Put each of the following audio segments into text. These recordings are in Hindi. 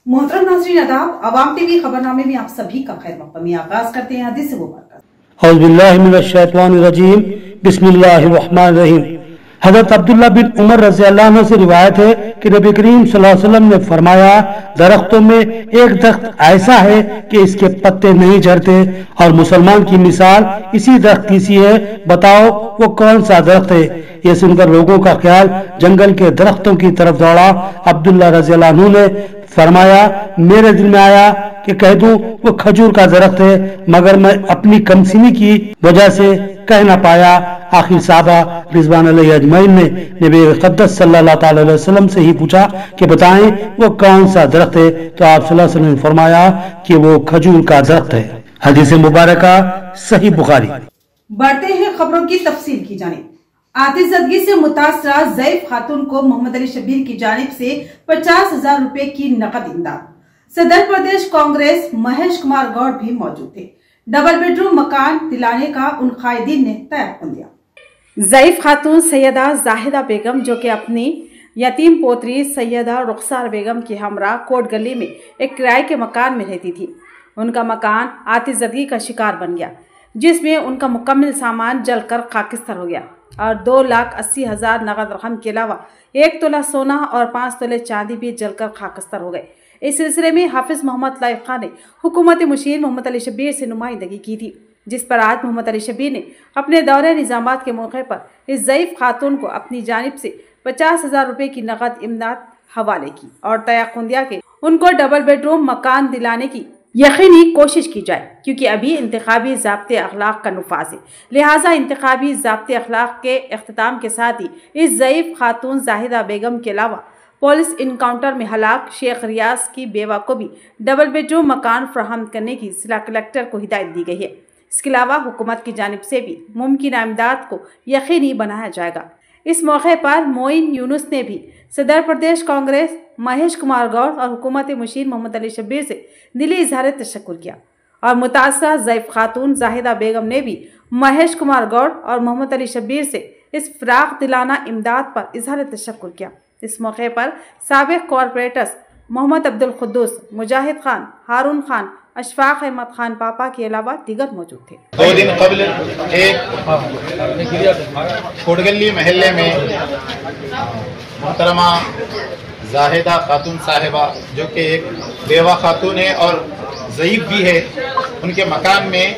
मोहतरम नाज़रीन आदाब, अवाम टीवी खबरनामे में आप सभी का खैर मक़दम। आगाज करते हैं हदीस मुबारक। औज़ु बिल्लाहि मिनश शैतानिर रजीम, बिस्मिल्लाहिर रहमानिर रहीम। हज़रत अब्दुल्ला बिन उमर रज़ियल्लाहु अन्हु से रिवायत है कि नबी करीम सल्लल्लाहु अलैहि वसल्लम ने फरमाया, दरख्तों में एक दरख्त ऐसा है कि इसके पत्ते नहीं झड़ते और मुसलमान की मिसाल इसी दरख्त की सी है, बताओ वो कौन सा दरख्त है। ये सुनकर लोगों का ख्याल जंगल के दरख्तों की तरफ दौड़ा। अब्दुल्ला रज़ियल्लाहु अन्हु ने फरमाया, मेरे दिल में आया कि कह दूं वो खजूर का दरख्त है, मगर मैं अपनी कमसिनी की वजह से कह न पाया। आखिर साहबा रिज़वान अलैहि अजमईन ने नबी मुक़द्दस सल्लल्लाहु अलैहि वसल्लम से ही पूछा कि बताएं वो कौन सा दरख्त है, तो आप सल्लल्लाहु अलैहि वसल्लम ने फरमाया कि वो खजूर का दरख्त है। हदीस मुबारका सही बुखारी। बढ़ते हैं खबरों की तफसील की जानिब। आतिशज़दगी से मुतासरा ज़ईफ खातून को मोहम्मद अली शब्बीर की जानिब से 50,000 रुपए की नकद इमदाद। सदर प्रदेश कांग्रेस महेश कुमार गौड़ भी मौजूद थे। डबल बेडरूम मकान दिलाने का उन कायदीन ने तयक़ुन दिया। ज़ईफ खातून सैयदा जाहिदा बेगम, जो कि अपनी यतीम पोतरी सैयदा रुखसार बेगम की हमरा कोट गली में एक किराए के मकान में रहती थी। उनका मकान आतिशज़दगी का शिकार बन गया, जिसमें उनका मुकम्मल सामान जलकर खाकिस्तर हो गया और 2,80,000 नगद रकम के अलावा 1 तोला सोना और 5 तोले चांदी भी जलकर खाकिस्तर हो गए। इस सिलसिले में हाफिज मोहम्मद लाइफ खान ने हुकूमत मुशीर मोहम्मद अली शब्बीर से नुमाइंदगी की थी, जिस पर आज मोहम्मद अली शब्बीर ने अपने दौरे निजामात के मौके पर इस ज़ईफ खातून को अपनी जानिब से 50,000 रुपए की नकद इमदाद हवाले की और तयक़ुन दिया कि उनको डबल बेडरूम मकान दिलाने की यकीनी कोशिश की जाए, क्योंकि अभी इंतखाबी ज़ाब्ते अखलाक का नुफाज है। लिहाजा इंतखाबी ज़ाब्ते अखलाक के अख्ताम के साथ ही इस ज़ईफ खातून जाहिदा बेगम के अलावा पुलिस इनकाउंटर में हलाक शेख रियाज की बेवा को भी डबल बेडरूम मकान फराहम करने की जिला कलेक्टर को हिदायत दी गई है। इसके अलावा हुकूमत की जानिब से भी मुमकिन इमदाद को यकीनी बनाया जाएगा। इस मौके पर मोइन यूनुस ने भी सदर प्रदेश कांग्रेस महेश कुमार गौड़ और हुकूमत मुशीर मोहम्मद अली शब्बीर से दिली इजहार तशक्कुर किया और मुतासरा ज़ईफ खातून जाहिदा बेगम ने भी महेश कुमार गौड़ और मोहम्मद अली शब्बीर से इस फराख दिलाना इमदाद पर इजहार तशक्कुर किया। इस मौके पर साबिक़ कॉरपोरेटर्स मोहम्मद अब्दुल खुद्दूस, मुजाहिद खान, हारून खान, अशफाक अहमद खान पापा के अलावा दीगर मौजूद थे। 2 दिन कबल एक कोटगली महल्ले में मोहतरमा जाहिदा खातून साहिबा, जो कि एक बेवा खातून है और ज़ईफ भी है, उनके मकान में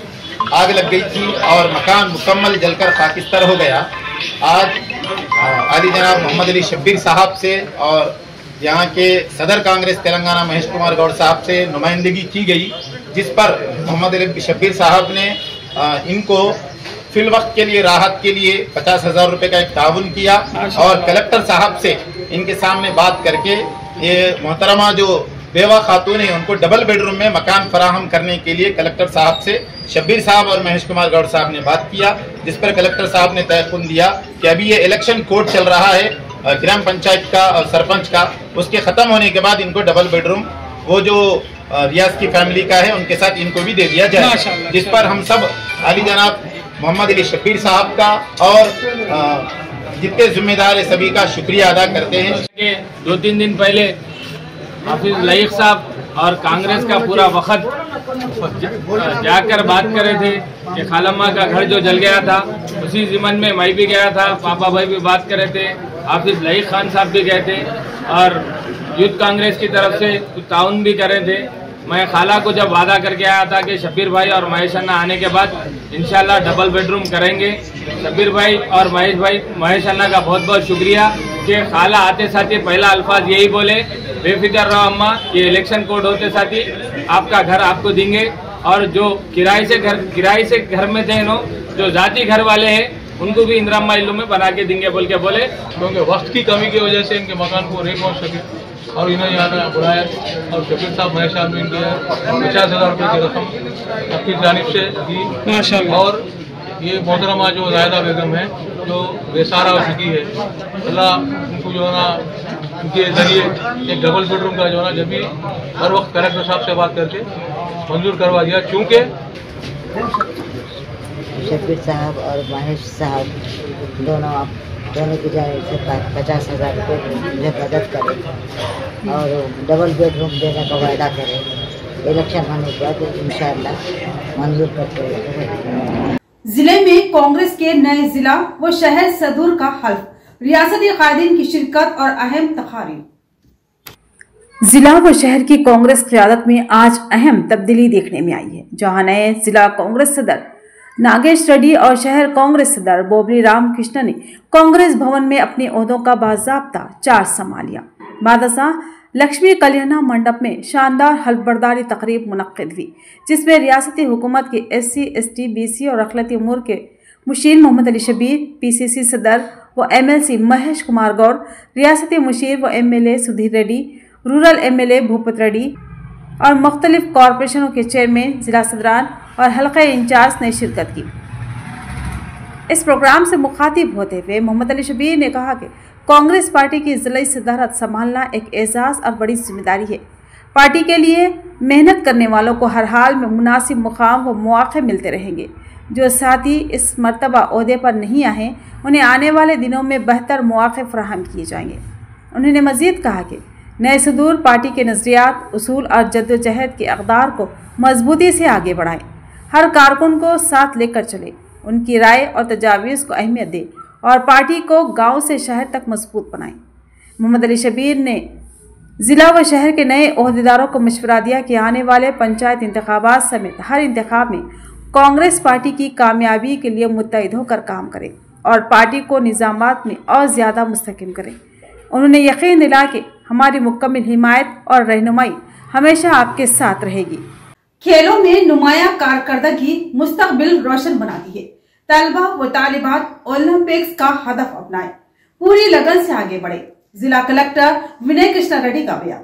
आग लग गई थी और मकान मुकम्मल जलकर खाकिस्तर हो गया। आज आली जनाब मोहम्मद अली शब्बीर साहब से और यहाँ के सदर कांग्रेस तेलंगाना महेश कुमार गौड़ साहब से नुमाइंदगी की गई, जिस पर मोहम्मद अली शब्बीर साहब ने इनको फिल वक्त के लिए राहत के लिए 50,000 रुपए का एक ताउन किया और कलेक्टर साहब से इनके सामने बात करके ये मोहतरमा जो बेवा खातून है उनको डबल बेडरूम में मकान फराहम करने के लिए कलेक्टर साहब से शब्बीर साहब और महेश कुमार गौड़ साहब ने बात किया, जिस पर कलेक्टर साहब ने तयक़ुन दिया कि अभी ये इलेक्शन कोड चल रहा है ग्राम पंचायत का और सरपंच का, उसके ख़त्म होने के बाद इनको डबल बेडरूम वो जो रियाज की फैमिली का है उनके साथ इनको भी दे दिया जाए, जिस पर हम सब अली जनाब मोहम्मद अली शब्बीर साहब का और जितने जिम्मेदार है सभी का शुक्रिया अदा करते हैं। 2-3 दिन पहले हाफिज लाइक साहब और कांग्रेस का पूरा वक्त जाकर बात कर रहे थे कि खालम्मा का घर जो जल गया था, उसी ज़िमन में मैं भी गया था, पापा भाई भी बात कर रहे थे, हाफिज लाइक खान साहब भी गए थे और यूथ कांग्रेस की तरफ से कुछ ताउन भी कर रहे थे। मैं खाला को जब वादा करके आया था कि शब्बीर भाई और महेश अन्ना आने के बाद इंशाल्लाह डबल बेडरूम करेंगे। शब्बीर भाई और महेश अन्ना का बहुत बहुत शुक्रिया कि खाला आते साथ ही पहला अल्फाज यही बोले, बेफिक्र रहो अम्मा, ये इलेक्शन कोड होते साथ ही आपका घर आपको देंगे और जो किराए से घर में थे नो, जो जाती घर वाले हैं उनको भी इंदिरा इल्लू में बना के देंगे बोल के बोले। क्योंकि वक्त की कमी की वजह से इनके मकान को नहीं पहुँच सके और इन्हें यहाँ बुलाया और शब्बीर साहब महेश साहब ने इनके 50,000 रुपये की रकम अपनी जानिब से दी और ये मोहतरमा जो जाहिदा बेगम है जो बेसहारा हो चुकी है, अल्लाह उनको जो है ना उनके जरिए एक डबल बेडरूम का जो है ना जब भी हर वक्त कलेक्टर साहब से बात करके मंजूर करवा दिया, क्योंकि शब्बीर साहब और महेश साहब दोनों देने की जाए सरकार 50,000 रुपये मुझे मदद करे और डबल बेडरूम देने का वायदा करे। इलेक्शन होने के बाद इंशाअल्लाह मंजूर करते हुए। जिले में कांग्रेस के नए जिला व शहर सदूर का हल्फ, रियासती कायदीन की शिरकत और अहम तकारीर। जिला व शहर की कांग्रेस क़यादत में आज अहम तब्दीली देखने में आई है, जहां नए जिला कांग्रेस सदर नागेश रेड्डी और शहर कांग्रेस सदर बोबली राम कृष्ण ने कांग्रेस भवन में अपने ओहदों का बाज़ाब्ता चार्ज संभाल लिया। बादशाह लक्ष्मी कल्याण मंडप में शानदार हल्फबरदारी तकरीब मुनक्किद हुई, जिसमें रियासती हुकूमत के SC, ST, BC और अखिलती उमूर के मुशीर मोहम्मद अली शबीर, PCC सदर व MLC महेश कुमार गौड़, रियासती मुशीर व MLA Sudhir Reddy, rural MLA Bhupat Reddy और मुख्तलिफ कॉरपोरेशनों के चेयरमैन, जिला सदरान और हल्के इंचार्ज ने शिरकत की। इस प्रोग्राम से मुखातिब होते हुए मोहम्मद अली शबीर ने कहा कि कांग्रेस पार्टी की जिला सदारत संभालना एक एजाज़ और बड़ी जिम्मेदारी है। पार्टी के लिए मेहनत करने वालों को हर हाल में मुनासिब मुकाम व मौके मिलते रहेंगे। जो साथी इस मर्तबा ओहदे पर नहीं आए, उन्हें आने वाले दिनों में बेहतर मौके फराहम किए जाएंगे। उन्होंने मजीद कहा कि नए सदूर पार्टी के नज़रियात, उसूल और जद्दोजहद के अक़दार को मजबूती से आगे बढ़ाएं, हर कारकुन को साथ लेकर चले, उनकी राय और तजावीज़ को अहमियत दें और पार्टी को गांव से शहर तक मजबूत बनाएं। मोहम्मद अली शबीर ने ज़िला व शहर के नए ओहदेदारों को मशवरा दिया कि आने वाले पंचायत इंतखाबात समेत हर इंतखाब में कांग्रेस पार्टी की कामयाबी के लिए मुत्तहिद होकर काम करें और पार्टी को निज़ामात में और ज़्यादा मुस्तहकम करें। उन्होंने यकीन दिलाया कि हमारी मुकम्मल हिमायत और रहनुमाई हमेशा आपके साथ रहेगी। खेलों में नुमाया कारकर्दगी मुस्तकबिल रोशन बनाती है। तलबा व तालिबात ओलंपिक्स का हदफ अपनाएं, पूरी लगन से आगे बढ़े। जिला कलेक्टर विनय कृष्णा रेड्डी का बयान।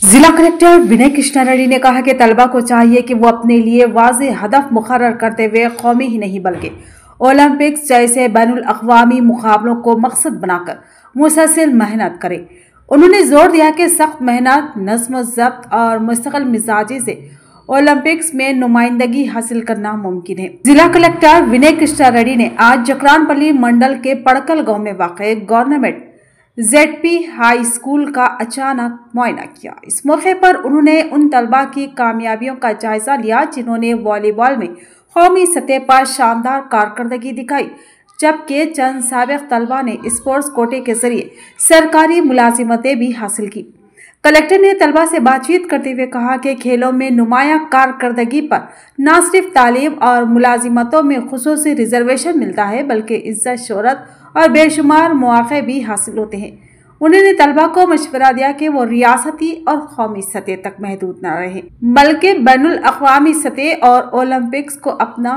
जिला कलेक्टर विनय कृष्णा रेड्डी ने कहा कि तलबा को चाहिए कि वो अपने लिए वाज़ेह हदफ मुकर्रर करते हुए कौमी ही नहीं बल्कि ओलंपिक्स जैसे बैनुल अक़वामी मुकाबलों को मकसद बनाकर मुसलसल मेहनत करें। उन्होंने जोर दिया कि सख्त मेहनत, नज़्म ज़ब्त और मुस्तकिल मिजाजी से ओलंपिक्स में नुमाइंदगी हासिल करना मुमकिन है। जिला कलेक्टर विनय कृष्णा रेड्डी ने आज जकरानपल्ली मंडल के पड़कल गांव में वाक़ गवर्नमेंट ZP हाई स्कूल का अचानक मुआयना किया। इस मौके पर उन्होंने उन तलबा की कामयाबियों का जायजा लिया जिन्होंने वॉलीबॉल में कौमी सतह पर शानदार कारकर्दगी दिखाई, जबकि चंद साबिक तलबा ने स्पोर्ट्स कोटे के जरिए सरकारी मुलाजिमतें भी हासिल की। कलेक्टर ने तलबा से बातचीत करते हुए कहा कि खेलों में नुमाया कारकर्दगी पर न सिर्फ तालीम और मुलाजिमतों में खुसूसी रिजर्वेशन मिलता है, बल्कि इज्जत, शोहरत और बेशुमार मौके भी हासिल होते हैं। उन्होंने तलबा को मशवरा दिया कि वो रियासती और कौमी सतह तक महदूद न रहें, बल्कि बैनुल अक़वामी सतह और ओलंपिक्स को अपना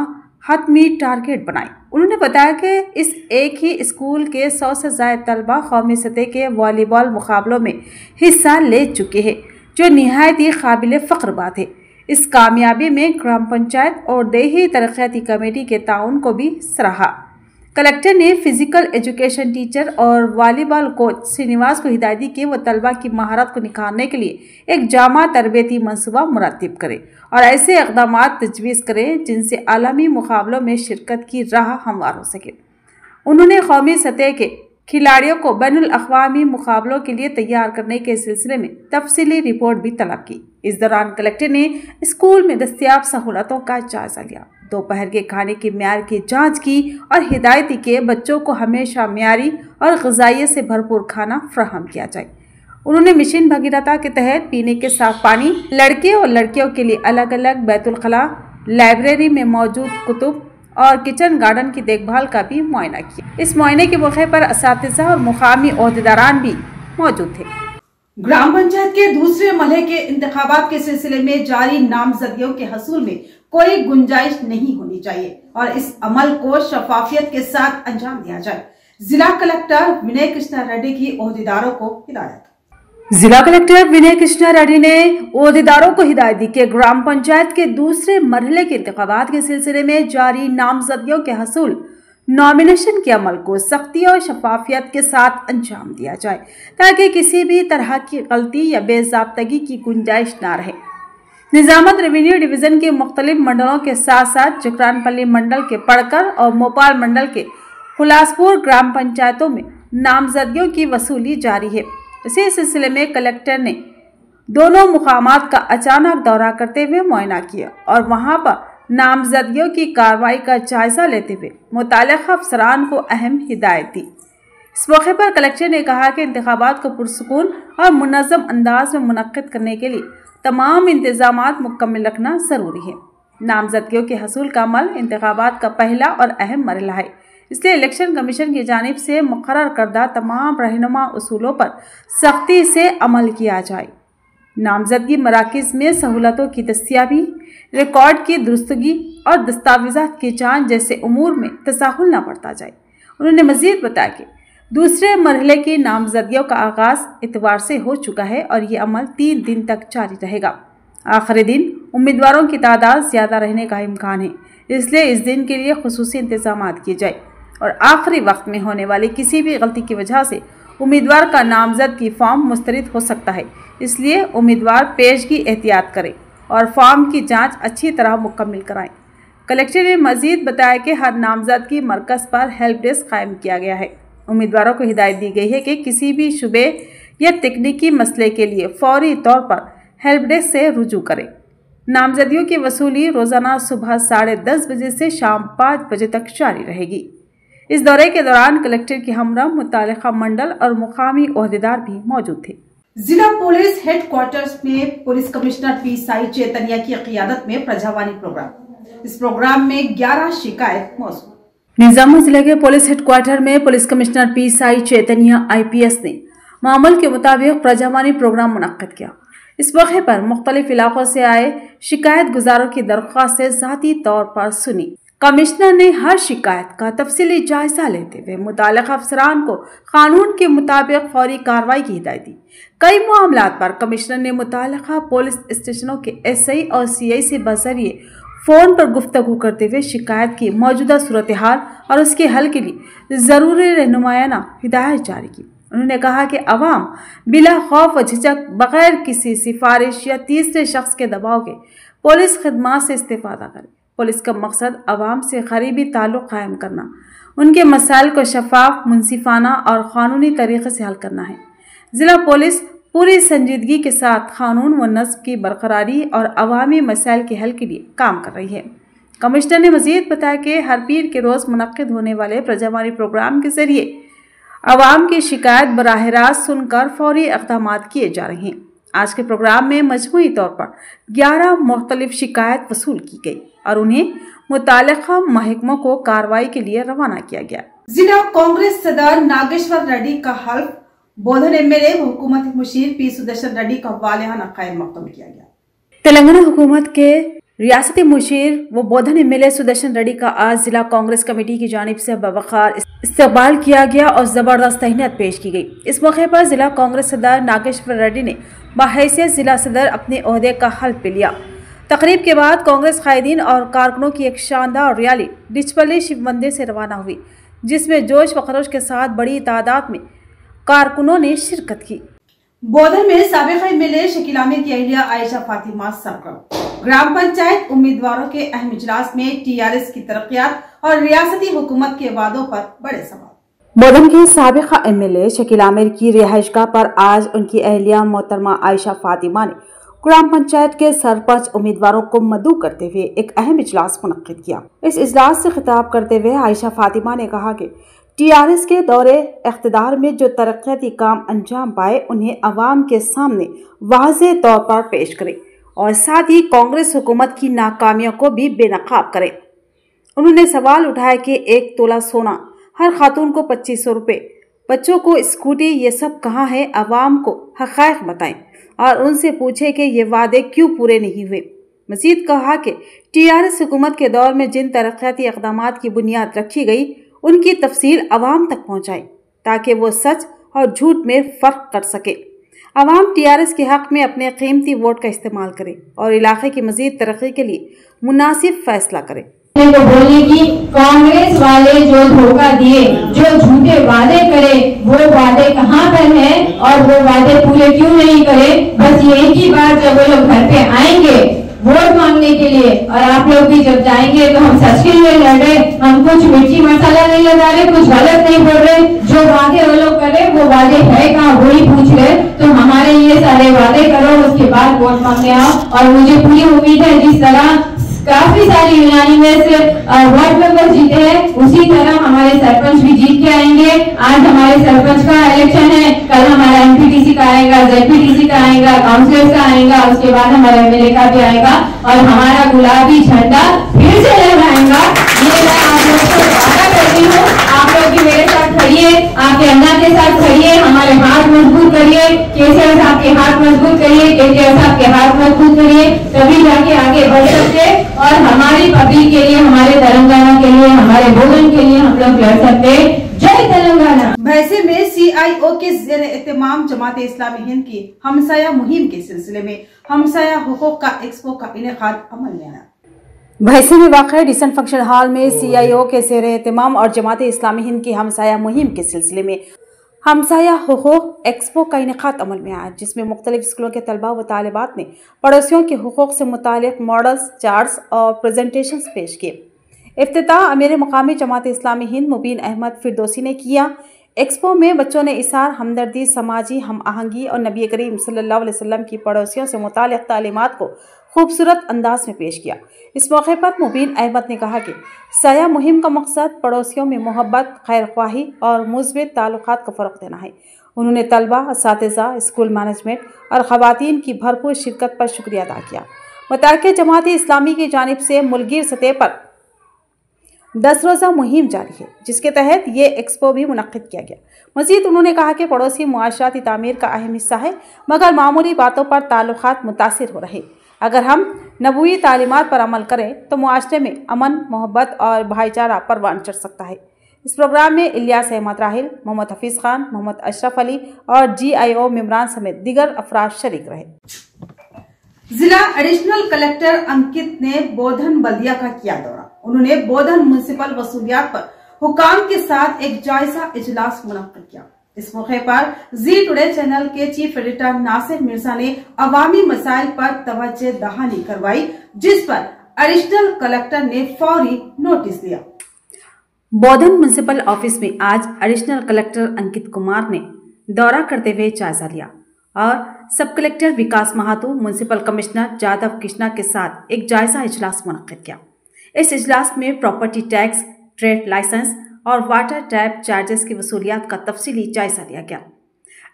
हतमी टारगेट बनाएं। उन्होंने बताया कि इस एक ही स्कूल के 100 से ज़ायद तलबा कौमी सतह के वॉलीबॉल मुकाबलों में हिस्सा ले चुके हैं, जो निहायत ही काबिल फ़ख्र बात है। इस कामयाबी में ग्राम पंचायत और देही तरक्याती कमेटी के ताउन को भी सराहा। कलेक्टर ने फिजिकल एजुकेशन टीचर और वॉलीबॉल कोच श्रीनिवास को हिदायत दी कि वो तलबा की महारत को निखारने के लिए एक जामा तरबियती मनसूबा मुरतब करें और ऐसे इक़दाम तजवीज़ करें जिनसे आलमी मुकाबलों में शिरकत की राह हमवार हो सके। उन्होंने कौमी सतह के खिलाड़ियों को बैनुल अक़वामी मुकाबलों के लिए तैयार करने के सिलसिले में तफसीली रिपोर्ट भी तलब की। इस दौरान कलेक्टर ने स्कूल में दस्तियाब सहूलतों का जायजा लिया, दोपहर के खाने की म्यार की जांच की और हिदायत की कि बच्चों को हमेशा म्यारी और ग़िज़ाइयत से भरपूर खाना फराहम किया जाए। उन्होंने मिशन भगीरथा के तहत पीने के साफ पानी, लड़के और लड़कियों के लिए अलग अलग बैतुल खला, लाइब्रेरी में मौजूद कुतुब और किचन गार्डन की देखभाल का भी मुआयना किया। इस मुआयने के मौके पर असातिज़ा और मुकामी ओहदेदारान भी मौजूद थे। ग्राम पंचायत के दूसरे मरहले के इंतखाबात के सिलसिले में जारी नामजदगियों के हसूल में कोई गुंजाइश नहीं होनी चाहिए और इस अमल को शफाफियत के साथ अंजाम दिया जाए। जिला कलेक्टर विनय कृष्णा रेड्डी की ओहदेदारों को हिदायत। जिला कलेक्टर विनय कृष्णा रेड्डी ने ओहदेदारों को हिदायत दी कि ग्राम पंचायत के दूसरे मरहले के इंतखाबात के सिलसिले में जारी नामजदगियों के हसूल नॉमिनेशन के अमल को सख्ती और शफाफियत के साथ अंजाम दिया जाए ताकि किसी भी तरह की गलती या बेज़ाब्तगी की गुंजाइश न रहे। निजामत रेवेन्यू डिवीजन के मुख्तलिफ मंडलों के साथ साथ जकरानपल्ली मंडल के पड़कर और मोपाल मंडल के हुलासपुर ग्राम पंचायतों में नामजदगियों की वसूली जारी है। इसी सिलसिले में कलेक्टर ने दोनों मुकामात का अचानक दौरा करते हुए मुआयना किया और वहां पर नामजदगियों की कार्रवाई का जायजा लेते हुए मुताल्लिक़ा अफसरान को अहम हिदायत दी। इस मौके पर कलेक्टर ने कहा कि इंतखाबात को पुरसुकून और मुनज़्ज़म अंदाज में मुनक्किद करने के लिए तमाम इंतजामात मुकम्मल रखना ज़रूरी है। नामजदगियों के हसूल का अमल इंतखाबात का पहला और अहम मरहला है, इसलिए इलेक्शन कमीशन की जानिब से मुकर्रर करदा तमाम रहनुमा उसूलों पर सख्ती से अमल किया जाए। नामजदगी मराकिज़ में सहूलतों की दस्तियाबी, रिकॉर्ड की दुरुस्तगी और दस्तावेज़ात की जांच जैसे उमूर में तसाहुल न बढ़ता जाए। उन्होंने मजीद बताया कि दूसरे मरहले की नामजदगियों का आगाज़ इतवार से हो चुका है और ये अमल 3 दिन तक जारी रहेगा। आखिरी दिन उम्मीदवारों की तादाद ज़्यादा रहने का इम्कान है, इसलिए इस दिन के लिए खुसूसी इंतजाम किए जाए और आखिरी वक्त में होने वाली किसी भी गलती की वजह से उम्मीदवार का नामजदगी फॉर्म मुस्तरद हो सकता है, इसलिए उम्मीदवार पेशगी एहतियात करें और फॉर्म की जांच अच्छी तरह मुकम्मल कराएं। कलेक्टर ने मजीद बताया कि हर नामजदगी मरकज़ पर हेल्प डेस्क कायम किया गया है। उम्मीदवारों को हिदायत दी गई है कि किसी भी शुबे या तकनीकी मसले के लिए फौरी तौर पर हेल्प डेस्क से रुजू करें। नामजदगियों की वसूली रोज़ाना सुबह 10:30 बजे से शाम 5 बजे तक जारी रहेगी। इस दौरे के दौरान कलेक्टर के हमरा मुताल्लिक़ा मंडल और मुकामी ओहदेदार भी मौजूद थे। जिला पुलिस हेडक्वार्टर्स में police commissioner P Sai Chaitanya की क़ियादत में प्रजावानी प्रोग्राम। इस प्रोग्राम में 11 शिकायत मौजूद। निजामुद्दीन जिले के पुलिस हेडक्वार्टर में police commissioner P Sai Chaitanya IPS ने मामूल के मुताबिक प्रजावानी प्रोग्राम मुनक्किद किया। इस मौके पर मुख्तलिफ इलाकों से आए शिकायत गुजारों की दरख्वास्तें ज़ाती तौर पर सुनी। कमिश्नर ने हर शिकायत का तफसीली जायजा लेते हुए मुताल्लिक़ा अफसरान को कानून के मुताबिक फौरी कार्रवाई की हिदायत दी। कई मामलात पर कमिश्नर ने मुताल्लिक़ा पुलिस स्टेशनों के SI और CI से बज़रिए फ़ोन पर गुफ्तगू करते हुए शिकायत की मौजूदा सूरत हाल और उसके हल के लिए ज़रूरी रहनुमायाना हिदायत जारी की। उन्होंने कहा कि अवाम बिला खौफ व झिझक बगैर किसी सिफारिश या तीसरे शख्स के दबाव के पुलिस खिदमात से इस्तेफादा करे। पुलिस का मकसद अवाम से करीबी ताल्लुक़ कायम करना, उनके मसाइल को शफाफ, मुनसिफाना और क़ानूनी तरीक़े से हल करना है। ज़िला पुलिस पूरी संजीदगी के साथ कानून व नज़्म की बरकरारी और अवामी मसाइल के हल के लिए काम कर रही है। कमिश्नर ने मजीद बताया कि हर पीर के रोज़ मुनक्किद होने वाले प्रजावानी प्रोग्राम के जरिए अवाम की शिकायत बराह रास्त सुनकर फौरी इक़दाम किए जा रहे हैं। आज के प्रोग्राम में मजमूई तौर पर 11 मुख्तलिफ शिकायत वसूल की गई और उन्हें मुताल्लिक़ा महकमों को कार्रवाई के लिए रवाना किया गया। जिला कांग्रेस सदर नागेश्वर रेड्डी का हल्फ बोधन MLA व हुकूमत मुशीर पी सुदर्शन रेड्डी का वालिहाना क़याम मक़दम किया गया। तेलंगाना हुकूमत के रियासती मुशीर व बोधन MLA सुदर्शन रेड्डी का आज जिला कांग्रेस कमेटी की जानिब से बवक़ार इस्तकबाल किया गया और ज़बरदस्त तहनीत पेश की गई। इस मौके पर जिला कांग्रेस सदर नागेश्वर रेड्डी ने बहैसियत जिला सदर अपने ओहदे का हल्फ लिया। तकरीब के बाद कांग्रेस कायदीन और कारकुनों की एक शानदार रैली डिचपल्ली शिव मंदिर से रवाना हुई, जिसमें जोश व खरोश के साथ बड़ी तादाद में कारकुनों ने शिरकत की। बोधन में साबिक़ MLA शकील आमिर की अहलिया आयशा फातिमा सरगर्म। ग्राम पंचायत उम्मीदवारों के अहम इजलास में TRS की तरक्कियात और रियासती हुकूमत के वादों पर बड़े सवाल। बोधन के साबिक़ MLA शकील आमिर की रिहाइशगाह पर आज उनकी अहलिया मोहतरमा आयशा फातिमा ने ग्राम पंचायत के सरपंच उम्मीदवारों को मदऊ करते हुए एक अहम इजलास मुनक्किद किया। इस इजलास से खिताब करते हुए आयशा फातिमा ने कहा कि TRS के दौरे इख्तिदार में जो तरक्याती काम अंजाम पाए उन्हें अवाम के सामने वाज़े तौर पर पेश करें और साथ ही कांग्रेस हुकूमत की नाकामियों को भी बेनकाब करें। उन्होंने सवाल उठाया कि 1 तोला सोना, हर खातून को 2500 रुपये, बच्चों को स्कूटी, ये सब कहाँ है? अवाम को हक़ाइक़ बताएं और उनसे पूछे कि ये वादे क्यों पूरे नहीं हुए। मजीद कहा कि TRS हुकूमत के दौर में जिन तरक्याती इक़दामात की बुनियाद रखी गई उनकी तफसील अवाम तक पहुँचाएं ताकि वो सच और झूठ में फ़र्क कर सके। अवाम TRS के हक़ में अपने कीमती वोट का इस्तेमाल करे और इलाके की मजीद तरक्की के लिए मुनासिब फैसला करे। को बोलने की कांग्रेस वाले जो धोखा दिए, जो झूठे वादे करे, वो वादे कहाँ पर है और वो वादे पूरे क्यों नहीं करे। बस एक ही बार जब वो लोग घर पे आएंगे वोट मांगने के लिए। और आप लोग भी जब जाएंगे तो हम सच के लिए लड़ रहे, हम कुछ मिर्ची मसाला नहीं लगा रहे, कुछ गलत नहीं बोल रहे। जो वादे वो लोग कर रहे वो वादे है कहाँ वही पूछ रहे। तो हमारे ये सारे वादे करो, उसके बाद वोट मांगने आओ। और मुझे पूरी उम्मीद है जिस तरह काफी सारी यूनानी में से वार्ड मेंबर जीते हैं, उसी तरह हमारे सरपंच भी जीत के आएंगे। आज हमारे सरपंच का इलेक्शन है, कल हमारा एमपीटीसी का आएगा, जेडपीटीसी का आएगा, काउंसिलर का आएगा, उसके बाद हमारा एमएलए का भी आएगा और हमारा गुलाबी झंडा फिर से लहराएगा। ये मैं आप लोग को वादा करती हूँ। आप लोग भी मेरे साथ खड़िए, आपके अन्ना के साथ खड़िए, हमारे हाथ मजबूत करिए, केसीआर साहब के हाथ मजबूत करिए, केसीआर साहब के हाथ मजबूत करिए, तभी जाके आगे बढ़ सकते और हमारी पब्लिक के लिए, हमारे तेलंगाना के लिए, हमारे भोजन के लिए हम लोग लड़ सकते। जय तेलंगाना। भैंसे में CIO के ज़ेर एहतमाम जमाते इस्लामी हिंद की हमसाया मुहिम के सिलसिले में हमसाया हुकूक का एक्सपो का इनेकाद अमल में आया। भैंसे में वाक़ डिसन फंक्शन हॉल में CIO के ज़ेर एहतमाम और जमाते इस्लामी हिंद की हमसाया मुहिम के सिलसिले में हमसाया हुकूक एक्सपो का इनेकाद अमल में आया, जिसमें मुख्तलिफ स्कूलों के तलबा व तालिबात ने पड़ोसियों के हुकूक से मुतालिक मॉडल्स, चार्ट्स और प्रेजेंटेशंस पेश किए। इफ्तिताह अमीर मुकामी जमात इस्लामी हिंद मुबीन अहमद फिरदौसी ने किया। एक्सपो में बच्चों ने इसार हमदर्दी, समाजी हम आहंगी और नबी करीम सल्लल्लाहु अलैहि वसल्लम की पड़ोसियों से मुतालिक तालीमात को खूबसूरत अंदाज में पेश किया। इस मौके पर मुबीन अहमद ने कहा कि साया मुहिम का मकसद पड़ोसियों में मोहब्बत, खैर ख्वाही और मुस्बित ताल्लुकात को फ़रोग़ देना है। उन्होंने तलबा, असातिज़ा, स्कूल मैनेजमेंट और ख़वातीन की भरपूर शिरकत पर शुक्रिया अदा किया। बताया कि जमात इस्लामी की जानिब से मुल्कीर सतह पर 10 रोज़ा मुहिम जारी है, जिसके तहत ये एक्सपो भी मुनक़्क़िद किया गया। मज़ीद उन्होंने कहा कि पड़ोसी मुआशराती तामीर का अहम हिस्सा है, मगर मामूली बातों पर ताल्लुकात मुतासिर हो रहे। अगर हम नबूई तालीमात पर अमल करें तो मुआशरे में अमन, मोहब्बत और भाईचारा परवान चढ़ सकता है। इस प्रोग्राम में इलियास अहमद राहिल, मोहम्मद हफीज़ खान, मोहम्मद अशरफ अली और GIO मेम्बरान समेत दीगर अफराद शरीक रहे। जिला एडिशनल कलेक्टर अंकित ने बोधन बल्दिया का किया दौरा। उन्होंने बोधन म्युनिसिपल वसूलियात पर हुकाम के साथ एक जायजा इजलास मुनक्किद किया। इस मौके पर जी टुडे चैनल के चीफ एडिटर नासिर मिर्जा ने अवामी मसाइल पर तवज्जो दहानी करवाई, जिस पर एडिशनल कलेक्टर ने फौरी नोटिस दिया। बोधन म्युनिसिपल ऑफिस में आज एडिशनल कलेक्टर अंकित कुमार ने दौरा करते हुए जायजा लिया और सब कलेक्टर विकास महातो, म्युनिसिपल कमिश्नर जादव कृष्णा के साथ एक जायजा इजलास मुनक्किद किया। इस इजलास में प्रॉपर्टी टैक्स, ट्रेड लाइसेंस और वाटर टैप चार्जेस की वसूलियात का तफसीली जायजा लिया गया।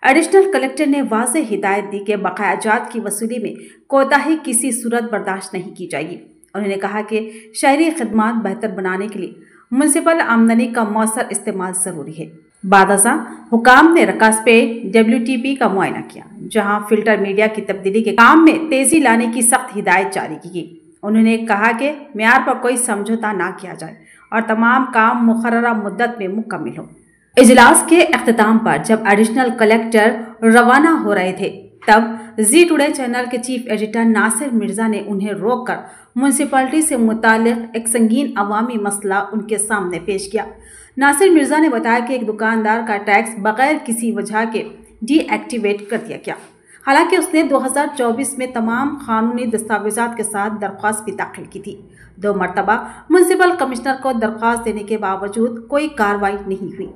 एडिशनल कलेक्टर ने वाज़ेह हिदायत दी कि बकायाजात की वसूली में कोताही किसी सूरत बर्दाश्त नहीं की जाएगी। उन्होंने कहा कि शहरी खिदमात बेहतर बनाने के लिए म्युनिसिपल आमदनी का मौसर इस्तेमाल ज़रूरी है। बादजा हुकाम ने रकास पे WTP का मुआयना किया, जहां फिल्टर मीडिया की तब्दीली के काम में तेजी लाने की सख्त हिदायत जारी की गई। उन्होंने कहा कि मेयार पर कोई समझौता ना किया जाए और तमाम काम मुकर्ररा मुद्दत में मुकम्मल हो। इजलास के अख्ताम पर जब एडिशनल कलेक्टर रवाना हो रहे थे, तब जी टुडे चैनल के चीफ एडिटर नासिर मिर्जा ने उन्हें रोककर म्युनिसिपैलिटी से मुताल्लिक एक संगीन अवामी मसला उनके सामने पेश किया। नासिर मिर्जा ने बताया कि एक दुकानदार का टैक्स बगैर किसी वजह के डीएक्टिवेट कर दिया गया, हालांकि उसने 2024 में तमाम कानूनी दस्तावेजात के साथ दरख्वास्त भी दाखिल की थी। 2 मरतबा म्युनिसिपल कमिश्नर को दरख्वास्त देने के बावजूद कोई कार्रवाई नहीं हुई।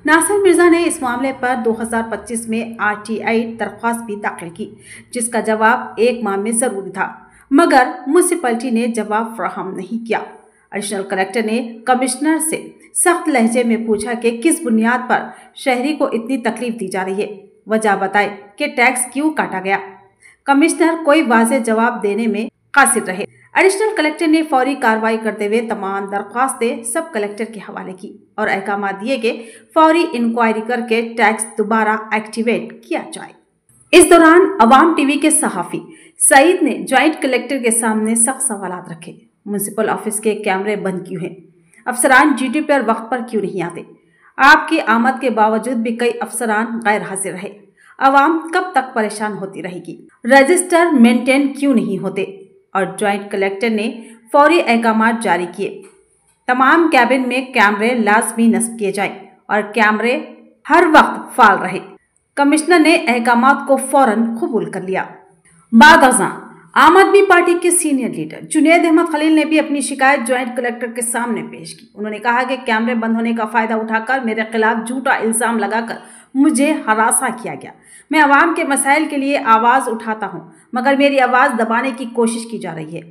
नासिर मिर्जा ने इस मामले पर 2025 में RTI दरख्वास्त भी दाखिल की, जिसका जवाब 1 माह में ज़रूरी था, मगर म्युनिसिपैलिटी ने जवाब फराहम नहीं किया। एडिशनल कलेक्टर ने कमिश्नर से सख्त लहजे में पूछा कि किस बुनियाद पर शहरी को इतनी तकलीफ दी जा रही है, वजह बताए कि टैक्स क्यों काटा गया। कमिश्नर कोई वाज़ेह जवाब देने में कासिर रहे। एडिशनल कलेक्टर ने फौरी कार्रवाई करते हुए तमाम दरख्वास्तें सब कलेक्टर के हवाले की और अहकाम दिए कि फौरी इंक्वायरी करके टैक्स दोबारा एक्टिवेट किया जाए। इस दौरान अवाम टीवी के सहाफ़ी सईद ने ज्वाइंट कलेक्टर के सामने सख्त सवालात रखे। म्युनिसिपल ऑफिस के कैमरे बंद क्यों हैं? अफसरान ड्यूटी पर वक्त पर क्यों नहीं आते? आपकी आमद के बावजूद भी कई अफसरान गैर हाजिर रहे। अवाम कब तक परेशान होती रहेगी? रजिस्टर मेंटेन क्यों नहीं होते? और ज्वाइंट कलेक्टर ने फौरी अहकाम जारी किए, तमाम कैबिन में कैमरे लाजमी नस्ब किए जाएं और कैमरे हर वक्त फाल रहे। कमिश्नर ने अहकामात को फौरन कबूल कर लिया। बाद अज़ां आम आदमी पार्टी के सीनियर लीडर जुनैद अहमद खलील ने भी अपनी शिकायत ज्वाइंट कलेक्टर के सामने पेश की। उन्होंने कहा कि कैमरे बंद होने का फायदा उठाकर मेरे खिलाफ झूठा इल्जाम लगाकर मुझे हरासा किया गया। मैं आवाम के मसाइल के लिए आवाज उठाता हूं, मगर मेरी आवाज दबाने की कोशिश की जा रही है।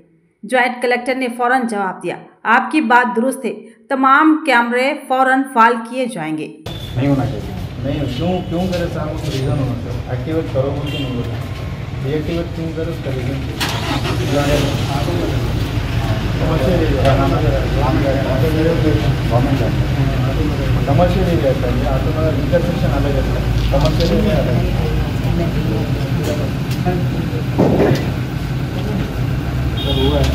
ज्वाइंट कलेक्टर ने फौरन जवाब दिया, आपकी बात दुरुस्त है, तमाम कैमरे फौरन फाल किए जाएंगे। नहीं होना चाहिए, नहीं क्यों करे साहब, उसका रीज़न होना चाहिए। एक्टिवेट करो बोल के नहीं बोला, डीएक्टिवेट क्यों करो उसका रीज़न कमर्शियल एरिया है, ऑटो में इंटरसेक्शन अलग है, कमर्शियल एरिया अलग हुआ है।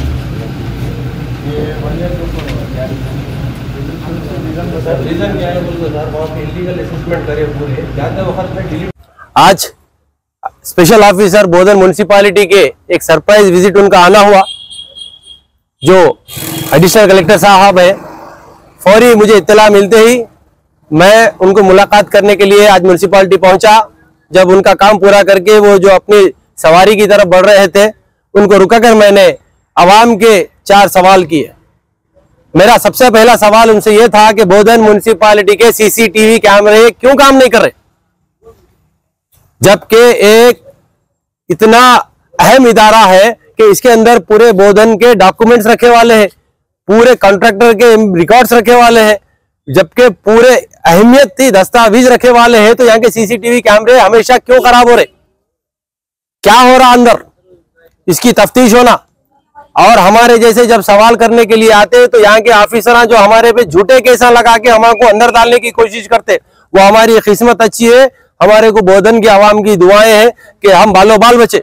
ये 1 ईयर के ऊपर रीज़न क्या है बोलते सर, वहाँ पे इलीगल असेसमेंट करे पूरे ज़्यादा वक्त में डिलीट। आज स्पेशल ऑफिसर बोधन म्युनिसिपैलिटी के एक सरप्राइज विजिट उनका आना हुआ। जो एडिशनल कलेक्टर साहब है, फौरी मुझे इत्तला मिलते ही मैं उनको मुलाकात करने के लिए आज म्युनिसिपैलिटी पहुंचा। जब उनका काम पूरा करके वो जो अपनी सवारी की तरफ बढ़ रहे थे, उनको रुकाकर मैंने आवाम के 4 सवाल किए। मेरा सबसे पहला सवाल उनसे यह था कि बोधन म्युनिसिपैलिटी के सीसीटीवी कैमरे क्यों काम नहीं कर रहे, जबकि एक इतना अहम इदारा है कि इसके अंदर पूरे बोधन के डॉक्यूमेंट्स रखे वाले हैं, पूरे कॉन्ट्रैक्टर के रिकॉर्ड्स रखे वाले हैं, जबकि पूरे अहमियत थी दस्तावेज रखे वाले हैं। तो यहाँ के सीसीटीवी कैमरे हमेशा क्यों खराब हो रहे, क्या हो रहा अंदर, इसकी तफ्तीश होना। और हमारे जैसे जब सवाल करने के लिए आते हैं तो यहाँ के ऑफिसर जो हमारे पे झूठे केसा लगा के हमारे को अंदर डालने की कोशिश करते, वो हमारी किस्मत अच्छी है, हमारे को बोधन की आवाम की दुआएं हैं कि हम बालो बाल बचे।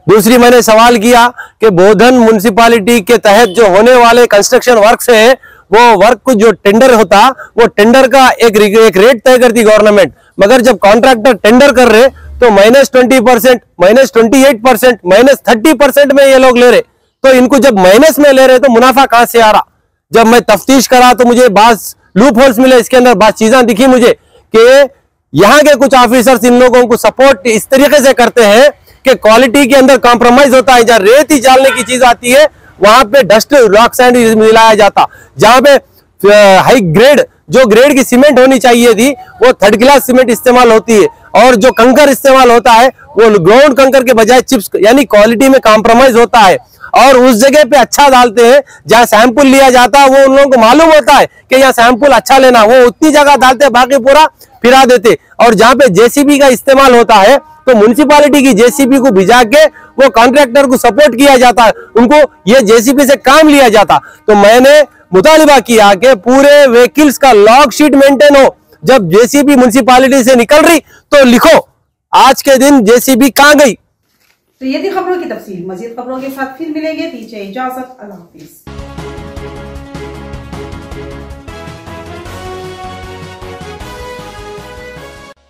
दूसरी मैंने सवाल किया कि बोधन म्युनिसिपैलिटी के तहत जो होने वाले कंस्ट्रक्शन वर्क्स है, वो वर्क को जो टेंडर होता, वो टेंडर का एक रेट तय करती गवर्नमेंट, मगर जब कॉन्ट्रैक्टर टेंडर कर रहे तो -20%, -28%, -30% में ये लोग ले रहे। तो इनको जब माइनस में ले रहे तो मुनाफा कहां से आ रहा। जब मैं तफ्तीश करा तो मुझे बास लूप होल्स मिले, इसके अंदर बात चीजें दिखी मुझे कि यहाँ के कुछ ऑफिसर्स इन लोगों को सपोर्ट इस तरीके से करते हैं कि क्वालिटी के अंदर कॉम्प्रोमाइज होता है। जहाँ रेत ही डालने की चीज आती है वहां पे डस्ट रॉक सैंड मिलाया जाता, जहां पे हाई ग्रेड जो ग्रेड की सीमेंट होनी चाहिए थी वो 3rd क्लास सीमेंट इस्तेमाल होती है, और जो कंकर इस्तेमाल होता है वो ग्राउंड कंकर के बजाय चिप्स, यानी क्वालिटी में कॉम्प्रोमाइज होता है। और उस जगह पे अच्छा डालते हैं जहां सैंपल लिया जाता है, वो उन लोगों को मालूम होता है कि यहाँ सैंपल अच्छा लेना, वो उतनी जगह डालते हैं, बाकी पूरा फिरा देते। और जहां पे जेसीबी का इस्तेमाल होता है तो म्युनिसिपैलिटी की जेसीबी को भिजा के वो कॉन्ट्रैक्टर को सपोर्ट किया जाता है, उनको ये जेसीबी से काम लिया जाता। तो मैंने मुतालिबा किया कि पूरे व्हीकल्स का लॉग शीट मेंटेन हो। जब जेसीबी म्युनिसिपैलिटी से निकल रही तो लिखो आज के दिन जेसीबी कहां गई। तो ये थी खबरों की तफसील। मजीद खबरों के साथ फिर मिलेंगे, दीजिए इजाजत, अल्लाह हाफिज।